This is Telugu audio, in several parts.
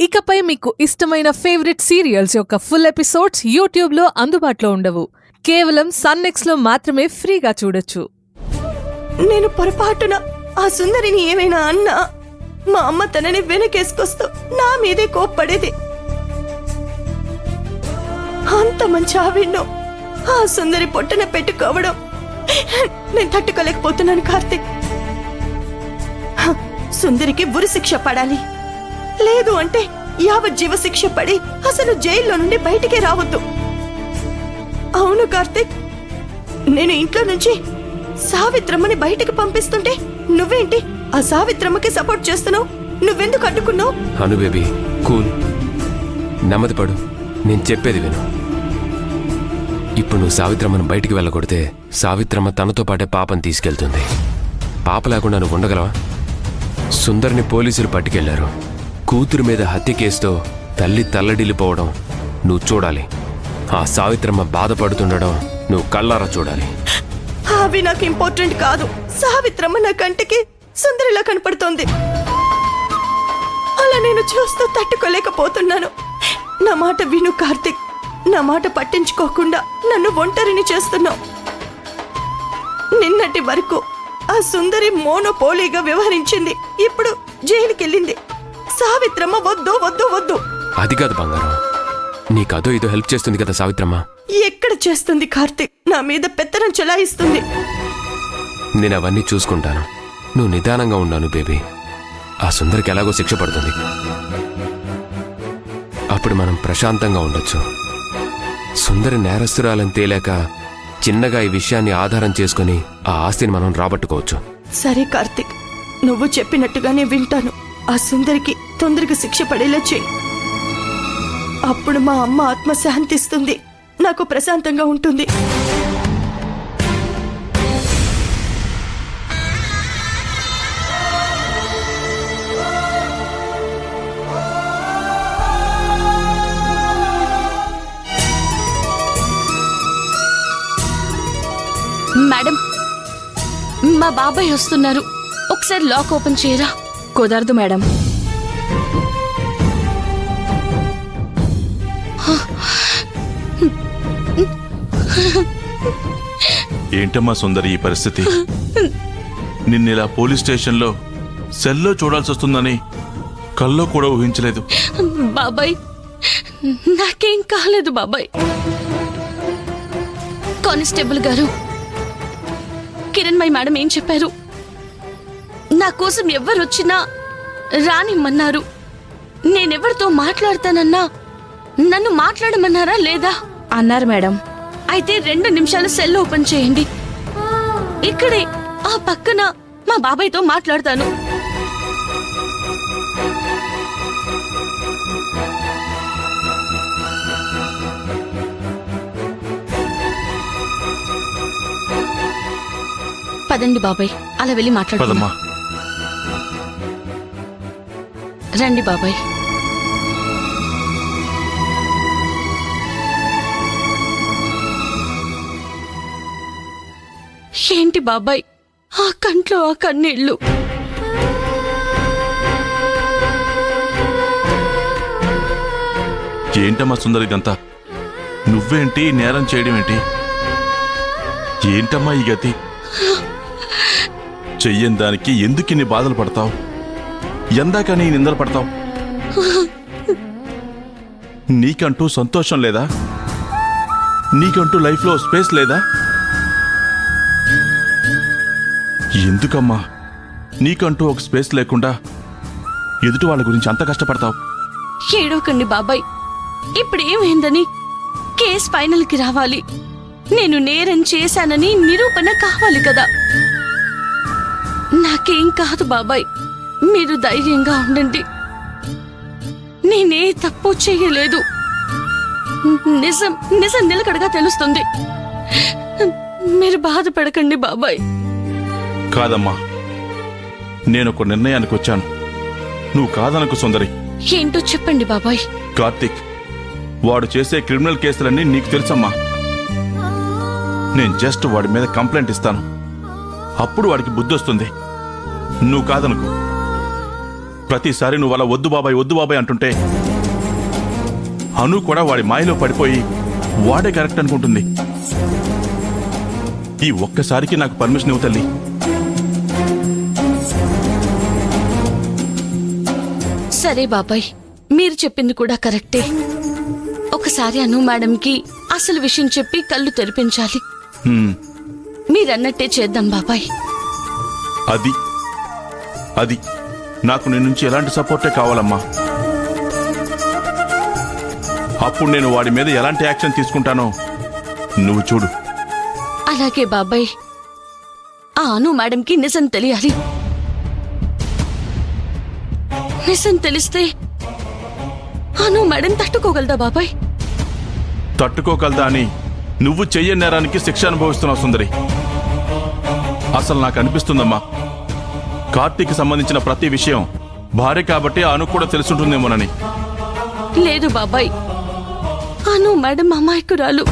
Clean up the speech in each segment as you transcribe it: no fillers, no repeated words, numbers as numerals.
ఇకపై మీకు ఇష్టమైన ఫేవరెట్ సీరియల్స్ యొక్క ఫుల్ ఎపిసోడ్స్ యూట్యూబ్లో అందుబాటులో ఉండవు. కేవలం సన్నెక్స్లో మాత్రమే ఫ్రీగా చూడొచ్చు. నేను పొరపాటున ఆ సుందరిని ఏమైనా అన్నా మా అమ్మ తనని వెనకేసుకొస్తూ నా మీదే కోప్పడేది. అంత మంచి ఆవిడ్ను ఆ సుందరి పొట్టన పెట్టుకోవడం నేను తట్టుకోలేకపోతున్నాను కార్తీక్. సుందరికి ఉరి శిక్ష పడాలి, లేదు అంటే యావజ్జీవ శిక్ష పడి అసలు జైల్లో నుండి బయటికి రావద్దు. అవును కార్తీక్, నేను ఇంట్లో నుంచి సావిత్రమ్మని బయటికి పంపిస్తుంటే నువ్వేంటి ఆ సావిత్రమ్మకి సపోర్ట్ చేస్తున్నావు? నువ్వెందుకు అడ్డుకున్నావు? అను బేబీ, కూల్, నెమ్మది పడు, నేను చెప్పేది విను. ఇప్పుడు నువ్వు సావిత్రమ్మను బయటికి వెళ్ళగొడితే సావిత్రమ్మ తనతో పాటే పాపని తీసుకెళ్తుంది. పాప లేకుండా నువ్వు ఉండగలవా? సుందర్ని పోలీసులు పట్టుకెళ్లారు. కూతురు మీద హత్య కేసుతో తల్లి తల్లడిల్లిపోవడం నువ్వు చూడాలి. ఆ సావిత్రమ్మ బాధపడుతుండడం నువ్వు కళ్ళారా చూడాలి. అవి నాకు ఇంపార్టెంట్ కాదు. సావిత్రమ్మ నా కంటికి సుందరిలా కనపడుతోంది. అలా నేను చూస్తూ తట్టుకోలేకపోతున్నాను. నా మాట విను కార్తిక్, నా మాట పట్టించుకోకుండా నన్ను ఒంటరిని చేస్తున్నావు. నిన్నటి వరకు ఆ సుందరి మోనోపోలీగా వ్యవహరించింది, ఇప్పుడు జైలుకెళ్ళింది. సావిత్రమ్మ వద్దు వద్దు వద్దు. అది కాదు బంగారం, నీకదో ఇదో హెల్ప్ చేస్తుంది కదా సావిత్రమ్మ. ఎక్కడ చేస్తుంది కార్తిక్? నా మీద పెత్తనం చెలాయిస్తుంది. నేను అవన్నీ చూసుకుంటాను, నువ్వు నిదానంగా ఉన్నాను బేబీ. ఆ సుందరికి ఎలాగో శిక్ష పడుతుంది, అప్పుడు మనం ప్రశాంతంగా ఉండొచ్చు. సుందరి నేరస్తురాలని తేలాక చిన్నగా ఈ విషయాన్ని ఆధారం చేసుకుని ఆ ఆస్తిని మనం రాబట్టుకోవచ్చు. సరే కార్తిక్, నువ్వు చెప్పినట్టుగానే వింటాను. ఆ సుందరికి తొందరగా శిక్ష పడేలా చెయ్యి. అప్పుడు మా అమ్మ ఆత్మ శాంతిస్తుంది, నాకు ప్రశాంతంగా ఉంటుంది. మేడం, మా బాబాయ్ వస్తున్నారు, ఒకసారి లాక్ ఓపెన్ చేయరా? కుదరదు మేడం. ఏంటమ్మా సుందరి ఈ పరిస్థితి? నిన్నిలా పోలీస్ స్టేషన్లో సెల్లో చూడాల్సి వస్తుందని కల్లో కూడా ఊహించలేదు. బాబాయ్, నాకేం కాలేదు బాబాయ్. కానిస్టేబుల్ గారు, కిరణ్మయి మేడం ఏం చెప్పారు? నా కోసం ఎవరొచ్చినా రానిమ్మన్నారు. నేనెవరితో మాట్లాడతానన్నా నన్ను మాట్లాడమన్నారా లేదా? అన్నారు మేడం. అయితే 2 నిమిషాలు సెల్ ఓపెన్ చేయండి. ఇక్కడే ఆ పక్కన మా బాబాయ్తో మాట్లాడతాను. పదండి బాబాయ్, అలా వెళ్ళి మాట్లాడదామా? రండి బాబాయ్. ఏంటి బాబాయ్ ఆ కంట్లో ఆ కన్నీళ్ళు? ఏంటమ్మా సుందరి ఇదంతా? నువ్వేంటి నేరం చేయడం ఏంటి? ఏంటమ్మా ఈ గతి? చెయ్యని దానికి ఎందుకు ఇన్ని బాధలు పడతావు? ఎందాక నీ నిందలు పడతావు? నీకంటూ సంతోషం లేదా? నీకంటూ లైఫ్లో స్పేస్ లేదా? ఎందుకమ్మా నీకంటూ ఒక స్పేస్ లేకుండా ఎదుటి వాళ్ళ గురించి అంత కష్టపడతావు? ఏడవకండి బాబాయ్, ఇప్పుడు ఏమైందని కేస్ ఫైనల్కి రావాలి. నేను నేరం చేశానని నిరూపణ కావాలి కదా. నాకేం కాదు బాబాయ్, మీరు ధైర్యంగా ఉండండి. నేనే తప్పు చేయలేదు. నిజం నిజం నిలకడగా తెలుస్తుంది. మీరు బాధపడకండి బాబాయ్. కాదమ్మా, నేనొక నిర్ణయానికి వచ్చాను. నువ్వు కాదనకు సుందరి. ఏంటో చెప్పండి బాబాయ్. కార్తిక్, వాడు చేసే క్రిమినల్ కేసులన్నీ నీకు తెలుసమ్మా. నేను జస్ట్ వాడి మీద కంప్లైంట్ ఇస్తాను, 「 అప్పుడు వాడికి బుద్ధి వస్తుంది. నువ్వు కాదనుకో. 「 నువ్వు కాదనుకో. ప్రతిసారి నువ్వు అలా వద్దు బాబాయ్ అంటుంటే అను కూడా వాడి మాయలో పడిపోయి వాడే కరెక్ట్ అనుకుంటుంది. ఈ ఒక్కసారికి నాకు పర్మిషన్ ఇవ్వు తల్లి. సరే బాబాయ్, మీరు చెప్పింది కూడా కరెక్టే. ఒకసారి అను మేడంకి అసలు విషయం చెప్పి కళ్ళు తెరిపించాలి. హ్మ్, మీరన్నట్టే చేద్దాం బాబాయ్. అది నాకు నీ నుంచి ఎలాంటి సపోర్టే కావాలమ్మా. అప్పుడు నేను వాడి మీద ఎలాంటి యాక్షన్ తీసుకుంటానో నువ్వు చూడు. అలాగే బాబాయ్, ఆ అను మేడంకి నిజం తెలియాలి. నిజం తెలిస్తే అను మేడం తట్టుకోగలదా బాబాయ్? తట్టుకోగలదా అని నువ్వు చెయ్యని నేరానికి శిక్ష అనుభవిస్తున్నావు సుందరి. అసలు నాకు అనిపిస్తుందమ్మా, కార్తీక్ సంబంధించిన ప్రతి విషయం భార్య కాబట్టి అను కూడా తెలుసుంటుందేమోనని. లేదు బాబాయ్, అను మేడం అమాయకురాలు.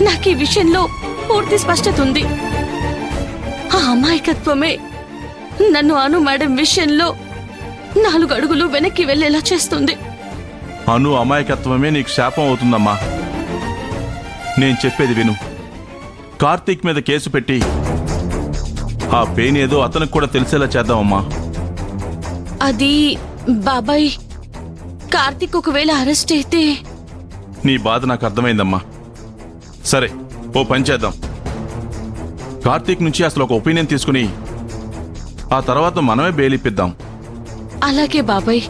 నాకు ఈ విషయంలో పూర్తి స్పష్టత ఉంది. ఆ అమాయకత్వమే నన్ను అను మేడం విషయంలో 4 అడుగులు వెనక్కి వెళ్లేలా చేస్తుంది. అను అమాయకత్వమే నీకు శాపం అవుతుందమ్మా. నేను చెప్పేది విను. కార్తీక్ మీద కేసు పెట్టి ఆ పెయిన్ ఏదో అతనికి కూడా తెలిసేలా చేద్దామమ్మా. అది బాబాయ్, కార్తీక్ ఒకవేళ అరెస్ట్ అయితే నీ బాధ నాకు అర్థమైందమ్మా. సరే, ఓ పని చేద్దాం. కార్తీక్ నుంచి అసలు ఒక ఒపీనియన్ తీసుకుని ఆ తర్వాత మనమే బెయిల్ ఇప్పిద్దాం. అలాగే బాబాయ్,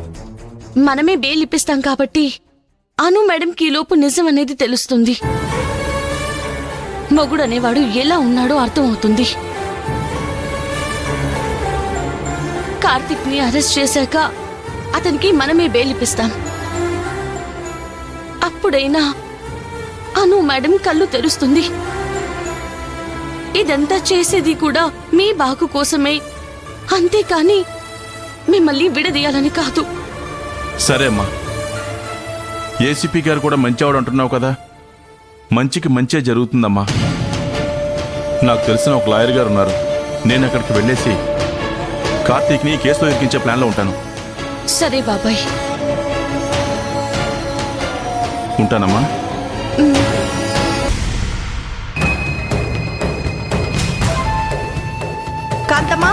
మనమే బెయిల్ ఇప్పిస్తాం కాబట్టి అను మేడంకి ఈ లోపు నిజం అనేది తెలుస్తుంది. మొగుడు అనేవాడు ఎలా ఉన్నాడో అర్థమవుతుంది. కార్తీక్ ని అరెస్ట్ చేశాక అతనికి మనమే బెయిల్ ఇప్పిస్తాం. అప్పుడైనా అను మేడం కళ్ళు తెరుస్తుంది. ఇదంతా చేసేది కూడా మీ బాగు కోసమే, అంతేకాని మిమ్మల్ని విడదీయాలని కాదు. సరే అమ్మా, ఏసీపీ గారు కూడా మంచివాడు అంటున్నావు కదా, మంచికి మంచే జరుగుతుందమ్మా. నాకు తెలిసిన ఒక లాయర్ గారు ఉన్నారు. నేను అక్కడికి వెళ్ళేసి కార్తీక్ని కేసులో ఇరికించే ప్లాన్లో ఉంటాను. సరే బాబాయ్. ఉంటానమ్మా. కాంతమ్మా,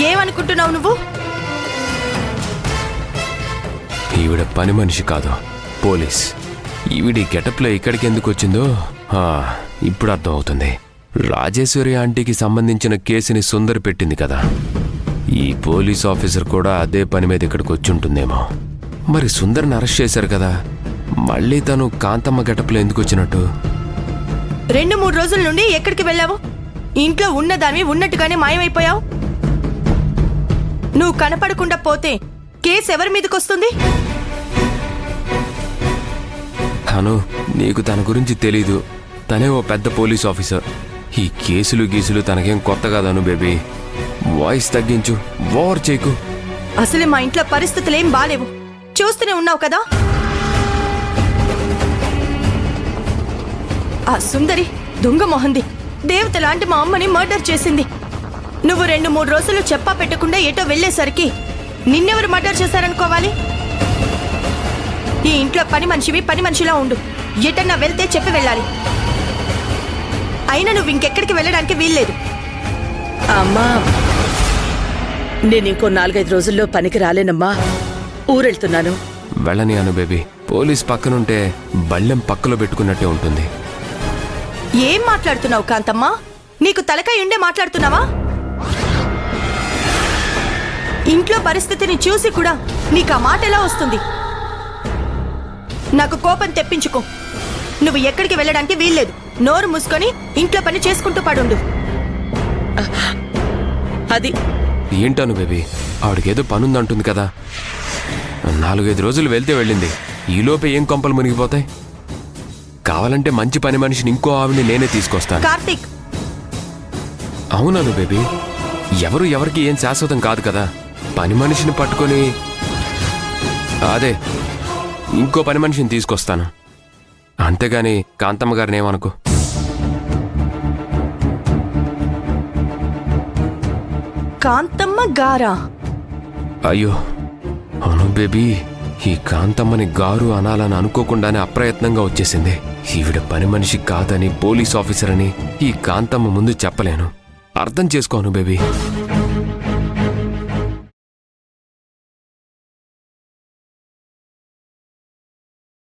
ఏమనుకుంటున్నావు నువ్వు? ఈవిడ పని మనిషి కాదు, పోలీస్. ఈవిడి గెటప్లో ఇక్కడికి ఎందుకు వచ్చిందో ఇప్పుడు అర్థం అవుతుంది. రాజేశ్వరి ఆంటీకి సంబంధించిన కేసుని సుందర్ పెట్టింది కదా, ఈ పోలీస్ ఆఫీసర్ కూడా అదే పని మీద ఇక్కడికి వచ్చి ఉంటుందేమో. మరి సుందర్ని అరెస్ట్ చేశారు కదా, మళ్ళీ తను కాంతమ్మ గెటప్లో ఎందుకు వచ్చినట్టు? 2-3 రోజుల నుండి ఎక్కడికి వెళ్ళావు? ఇంట్లో ఉన్నదానివి ఉన్నట్టుగానే మాయమైపోయావు. నువ్వు కనపడకుండా పోతే కేసు ఎవరి మీదకొస్తుంది? అను, నీకు తన గురించి తెలీదు. తనే ఓ పెద్ద పోలీస్ ఆఫీసర్. ఈ కేసులు గీసులు తనకేం కొత్త కాదను బేబీ. వాయిస్ తగ్గించు, ఓవర్ చేయకు. అసలే మా ఇంట్లో పరిస్థితులేం బాలేవు, చూస్తూనే ఉన్నావు కదా. ఆ సుందరి దొంగ మొహంది దేవత లాంటి మా అమ్మని మర్డర్ చేసింది. నువ్వు 2-3 రోజులు చెప్పా పెట్టకుండా ఏటో వెళ్ళేసరికి నిన్నెవరు మర్డర్ చేశారనుకోవాలి? ఈ ఇంట్లో పని మనిషివి, పని మనిషిలా ఉండు. ఎటన్నా వెళ్తే చెప్పి వెళ్ళాలి. అయినా నువ్వు ఇంకెక్కడికి వెళ్ళడానికి వీల్లేదు. అమ్మా, నేను ఇంకో 4-5 రోజుల్లో పనికి రాలేనమ్మా. ఊరెళ్తున్నాను. వెళ్ళని అను బేబీ. పోలీస్ పక్కనుంటే బళ్ళెం పక్కలో పెట్టుకున్నట్టే ఉంటుంది. ఏం మాట్లాడుతున్నావు కాంతమ్మా? నీకు తలకాయ ఉండే మాట్లాడుతున్నావా? ఇంట్లో పరిస్థితిని చూసి కూడా నీకు ఆ మాట ఎలా వస్తుంది? నాకు కోపం తెప్పించుకో. నువ్వు ఎక్కడికి వెళ్ళడానికి వీల్లేదు. నోరు మూసుకొని ఇంట్లో పని చేసుకుంటూ పడుండు. అది ఏంటను బేబీ, ఆవిడకేదో పనుందంటుంది కదా. 4-5 రోజులు వెళ్తే వెళ్ళింది. ఈలోపే ఏం కొంపలు మునిగిపోతాయి? కావాలంటే మంచి పని మనిషిని ఇంకో ఆవిడ్ని నేనే తీసుకొస్తాను. కార్తీక్, అవునను బేబీ, ఎవరికి ఏం శాశ్వతం కాదు కదా. పని మనిషిని పట్టుకొని అదే ఇంకో పని మనిషిని తీసుకొస్తాను. అంతేగాని కాంతమ్మ గారిని ఏమనుకో. కాంతమ్మ గారా? అయ్యో అవును బేబీ, ఈ కాంతమ్మని గారు అనాలని అనుకోకుండానే అప్రయత్నంగా వచ్చేసింది. ఈవిడ పని మనిషి కాదని, పోలీస్ ఆఫీసర్ అని ఈ కాంతమ్మ ముందు చెప్పలేను. అర్థం చేసుకోను బేబీ.